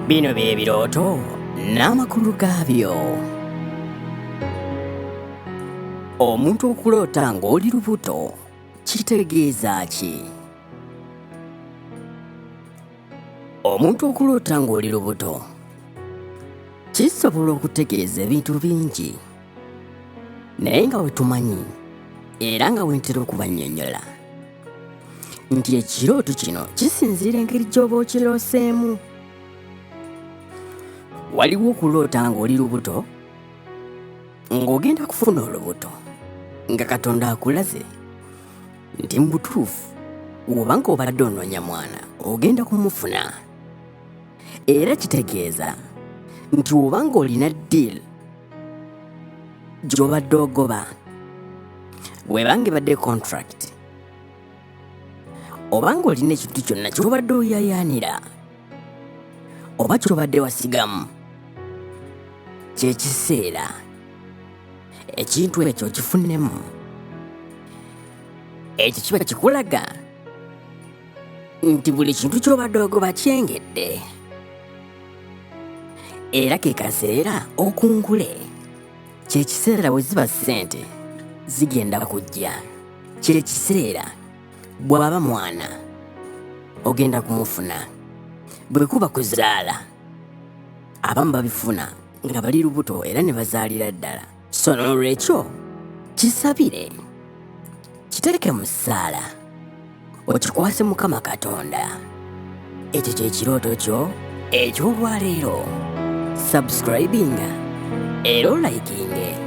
Bino bye birooto n'amakulu gaabyo. Omuntu okuloota ng'oli lubuto kitegeeza ki? Omuntu okuloota ng'oli lubuto kisobola okutegeeza ebintu bingi, naye nga we tumanyi era nga wentera okubannyonnyola nti ekirooto kino kisinziira engeri gy'oba okirooseemu. Waliwo okuloota ng'oli lubuto ng'ogenda kufuna olubuto nga Katonda akulaze nti mu butuufu oba ng'obadde onoonya mwana ogenda kumufuna, era kitegeeza nti oba ng'olina ddiiri gy'obadde ogoba, bw'eba ng'ebadde contract, oba ng'olina ekintu kyonna ky'obadde oyaayaanira oba ky'obadde wasigamu, kye kiseera ekintu ekyo kifunemu. Ekyo kiba kikulaga nti buli kintu ky'obadde ogoba kyengedde, era ke kaseera okungule. Kye kiseera bwe ziba ssente zigenda kujja, kye kiseera bw'aba mwana ogenda kumufuna, bwe kuba kuzaala abamu babifuna nga bali lubuto era ne bazaalira ddala. So n'olwekyo kisabire, kitereke mu ssaala, okikwase Mukama Katonda. Ekyo kye kirooto kyo eky'olwaleero. Subscribing era olikinge.